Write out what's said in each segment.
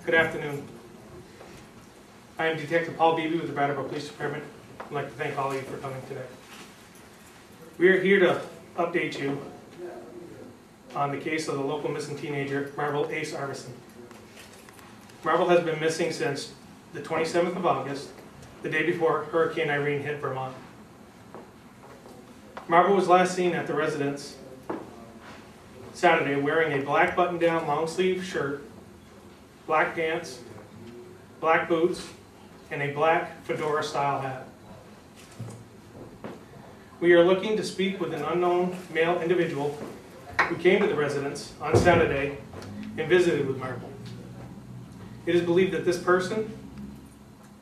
Good afternoon. I am Detective Paul Beebe with the Brattleboro Police Department. I'd like to thank all of you for coming today. We are here to update you on the case of the local missing teenager, Marble Arvidson. Marble has been missing since the 27th of August, the day before Hurricane Irene hit Vermont. Marble was last seen at the residence Saturday wearing a black button-down long-sleeve shirt, black pants, black boots, and a black fedora-style hat. We are looking to speak with an unknown male individual who came to the residence on Saturday and visited with Marble. It is believed that this person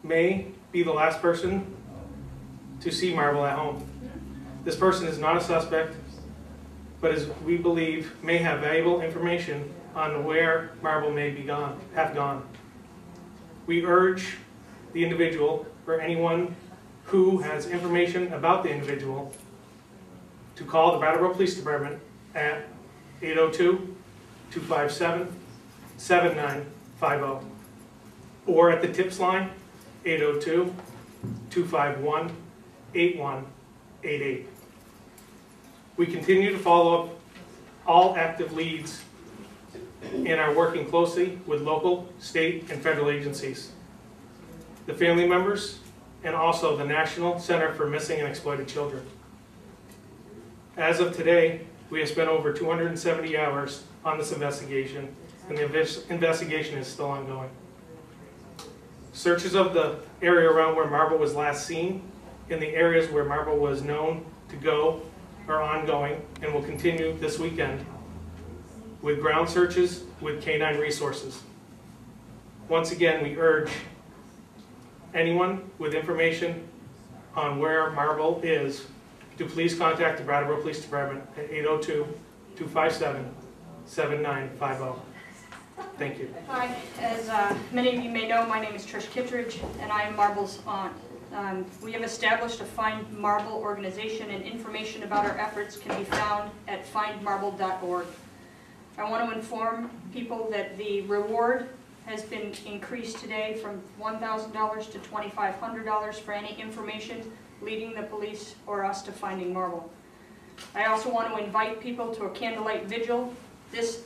may be the last person to see Marble at home. This person is not a suspect, but as we believe may have valuable information on where Marble may have gone. We urge the individual or anyone who has information about the individual to call the Brattleboro Police Department at 802-257-7950 or at the tips line 802-251-8188. We continue to follow up all active leads and are working closely with local, state, and federal agencies, the family members, and also the National Center for Missing and Exploited Children. As of today, we have spent over 270 hours on this investigation, and the investigation is still ongoing. Searches of the area around where Marble was last seen and the areas where Marble was known to go are ongoing and will continue this weekend with ground searches with canine resources. Once again, we urge anyone with information on where Marble is to please contact the Brattleboro Police Department at 802-257-7950. Thank you. Hi, as many of you may know, my name is Trish Kittredge, and I am Marble's aunt. We have established a Find Marble organization, and information about our efforts can be found at findmarble.org. I want to inform people that the reward has been increased today from $1,000 to $2,500 for any information leading the police or us to finding Marble. I also want to invite people to a candlelight vigil this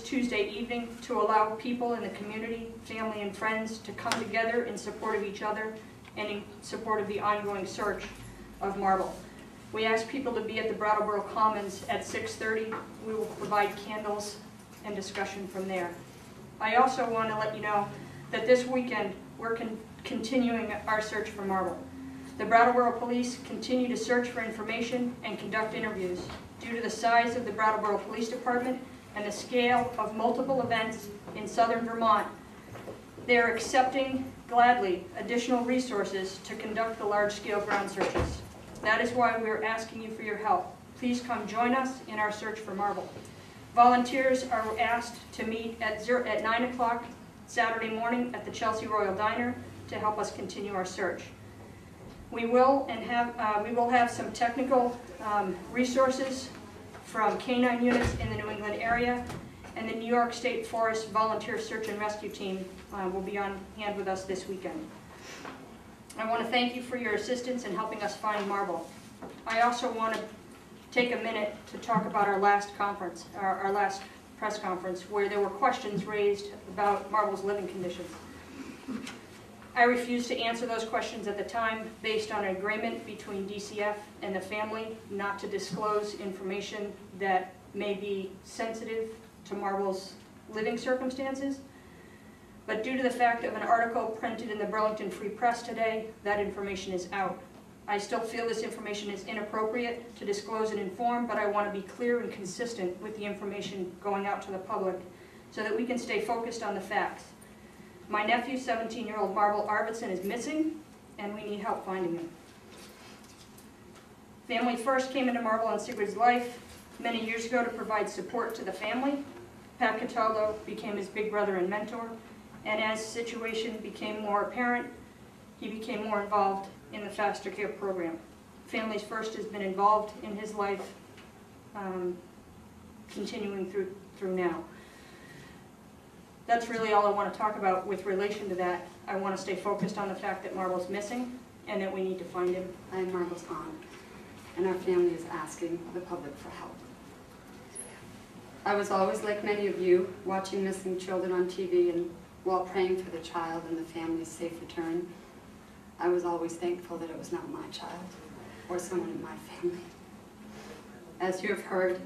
Tuesday evening to allow people in the community, family and friends to come together in support of each other and in support of the ongoing search of Marble. We ask people to be at the Brattleboro Commons at 6:30. We will provide candles and discussion from there. I also want to let you know that this weekend we're continuing our search for Marble. The Brattleboro Police continue to search for information and conduct interviews. Due to the size of the Brattleboro Police Department and the scale of multiple events in southern Vermont, they are accepting gladly additional resources to conduct the large-scale ground searches. That is why we are asking you for your help. Please come join us in our search for Marble. Volunteers are asked to meet at 9 o'clock Saturday morning at the Chelsea Royal Diner to help us continue our search. We will have some technical resources from canine units in the New England area, and the New York State Forest Volunteer Search and Rescue Team will be on hand with us this weekend. I want to thank you for your assistance in helping us find Marble. I also want to take a minute to talk about our last conference, our last press conference, where there were questions raised about Marble's living conditions. I refused to answer those questions at the time based on an agreement between DCF and the family not to disclose information that may be sensitive to Marble's living circumstances. But due to the fact of an article printed in the Burlington Free Press today, that information is out. I still feel this information is inappropriate to disclose and inform, but I want to be clear and consistent with the information going out to the public so that we can stay focused on the facts. My nephew, 17-year-old Marble Arvidson, is missing, and we need help finding him. Family First came into Marble and Sigrid's life many years ago to provide support to the family. Pat Cataldo became his big brother and mentor, and as the situation became more apparent, he became more involved in the foster care program. Families First has been involved in his life, continuing through now. that's really all I want to talk about with relation to that. I want to stay focused on the fact that Marble's missing and that we need to find him. I'm Marble's aunt, and our family is asking the public for help. I was always, like many of you, watching missing children on TV and while praying for the child and the family's safe return. I was always thankful that it was not my child or someone in my family. As you have heard,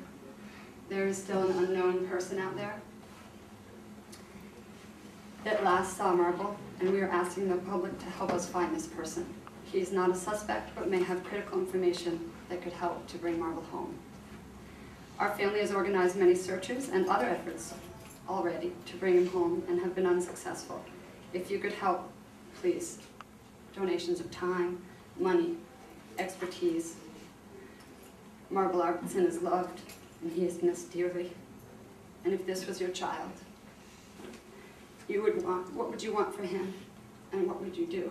there is still an unknown person out there that last saw Marble, and we are asking the public to help us find this person. He is not a suspect, but may have critical information that could help to bring Marble home. Our family has organized many searches and other efforts already to bring him home and have been unsuccessful. If you could help, please. Donations of time, money, expertise. Marble Arvidson is loved and he is missed dearly. And if this was your child, what would you want for him and what would you do?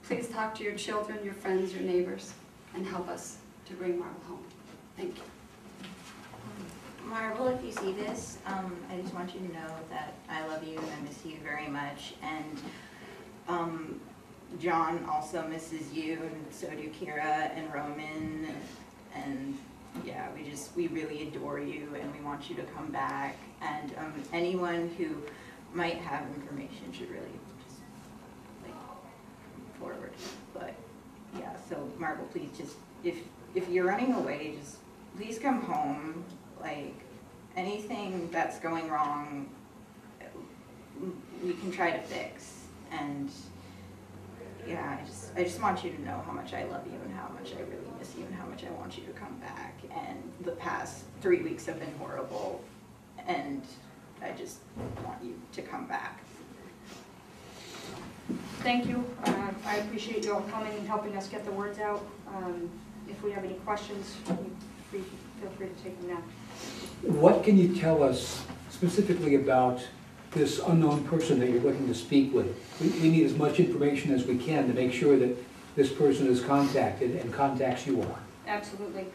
Please talk to your children, your friends, your neighbors, and help us to bring Marble home. Thank you. Marble, if you see this, I just want you to know that I love you and I miss you very much. And John also misses you, and so do Kira and Roman. And yeah, we really adore you and we want you to come back. And anyone who might have information should really just like move forward. But yeah, so Marble, please just, if you're running away, just please come home. Like, anything that's going wrong, we can try to fix. And yeah, I just want you to know how much I love you and how much I really miss you and how much I want you to come back. And the past 3 weeks have been horrible, and I just want you to come back. Thank you. I appreciate you all coming and helping us get the words out. If we have any questions, feel free to take them now. What can you tell us specifically about this unknown person that you're looking to speak with? We need as much information as we can to make sure that this person is contacted and contacts you all. Absolutely.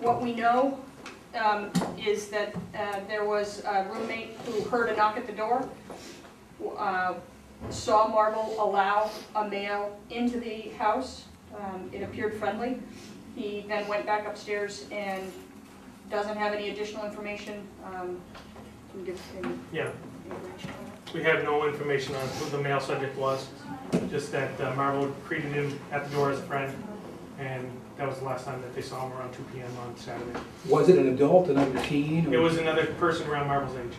What we know is that there was a roommate who heard a knock at the door, saw Marble allow a male into the house. It appeared friendly. He then went back upstairs and doesn't have any additional information. Can you give any Yeah, information on that? we have no information on who the male subject was, just that Marble greeted him at the door as a friend, and that was the last time that they saw him around 2 p.m. on Saturday. Was it an adult, another teen? Or? It was another person around Marble's age.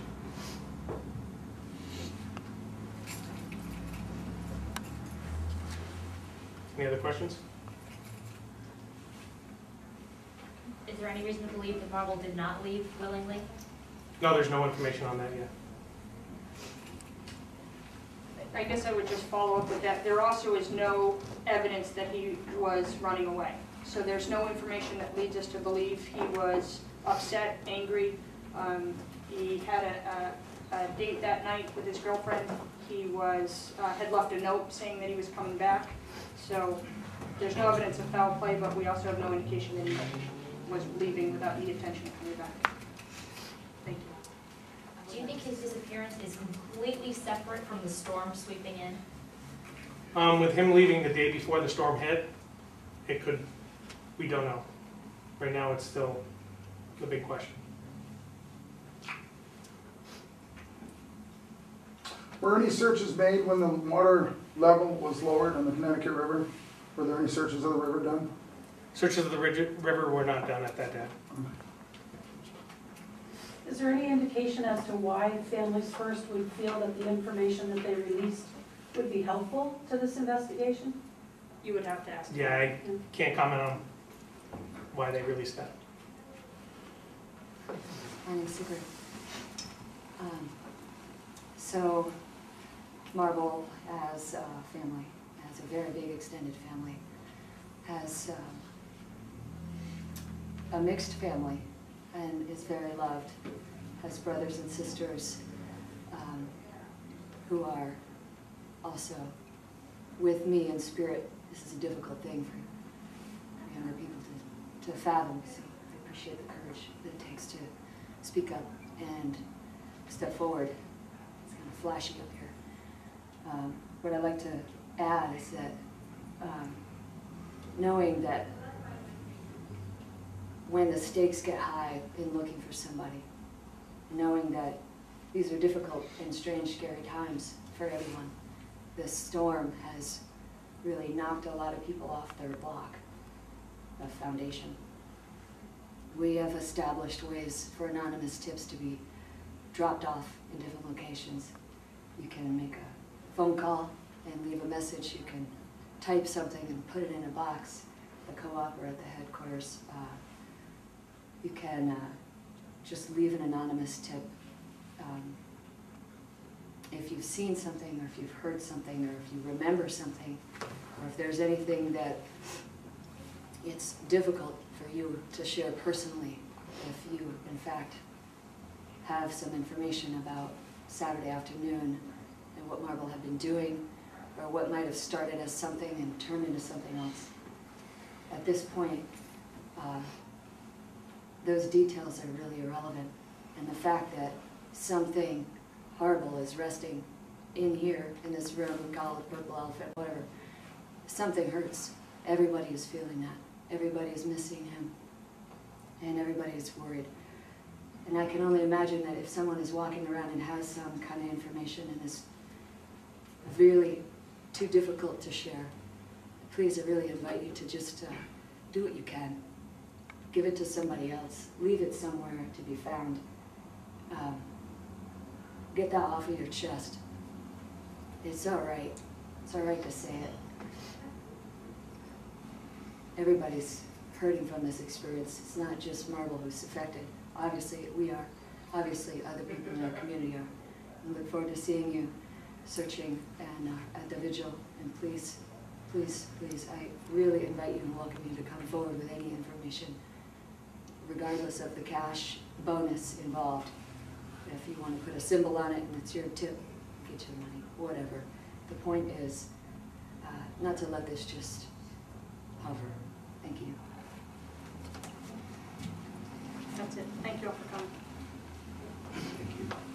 Any other questions? Is there any reason to believe that Marble did not leave willingly? No, there's no information on that yet. I guess I would just follow up with that. There also is no evidence that he was running away. So there's no information that leads us to believe he was upset, angry. He had a date that night with his girlfriend. He had left a note saying that he was coming back. So there's no evidence of foul play, but we also have no indication that he was leaving without the intention of coming back. Thank you. Do you think his disappearance is completely separate from the storm sweeping in? With him leaving the day before the storm hit, it could, we don't know. Right now it's still the big question. Were any searches made when the water level was lowered in the Connecticut River? Were there any searches of the river done? Searches of the river were not done at that date. Is there any indication as to why Families First would feel that the information that they released would be helpful to this investigation? You would have to ask. Yeah, I can't comment on why they released that. My name's Sigrid. So, Marble, as a family, as a very big extended family, has a mixed family and is very loved, has brothers and sisters who are also with me in spirit. This is a difficult thing for younger people to fathom, so I appreciate the courage that it takes to speak up and step forward flashy up here. What I'd like to add is that knowing that when the stakes get high in looking for somebody, knowing that these are difficult and strange, scary times for everyone. This storm has really knocked a lot of people off their block of foundation. We have established ways for anonymous tips to be dropped off in different locations. You can make a phone call and leave a message. You can type something and put it in a box at the co-op or at the headquarters. You can just leave an anonymous tip. If you've seen something, or if you've heard something, or if you remember something, or if there's anything that it's difficult for you to share personally, if you, in fact, have some information about Saturday afternoon and what Marble had been doing, or what might have started as something and turned into something else. At this point, those details are really irrelevant. And the fact that something horrible is resting in here, in this room, call it purple elephant, whatever, something hurts. Everybody is feeling that. Everybody is missing him. And everybody is worried. And I can only imagine that if someone is walking around and has some kind of information and is really too difficult to share, please, I really invite you to just do what you can. Give it to somebody else. Leave it somewhere to be found. Get that off of your chest. It's all right. It's all right to say it. Everybody's hurting from this experience. It's not just Marble who's affected. Obviously, we are. Obviously, other people in our community are. I look forward to seeing you searching and at the vigil. And please, please, please, I really invite you and welcome you to come forward with any information, regardless of the cash bonus involved. If you want to put a symbol on it and it's your tip, get your money, whatever. The point is not to let this just hover. Thank you. That's it. Thank you all for coming. Thank you.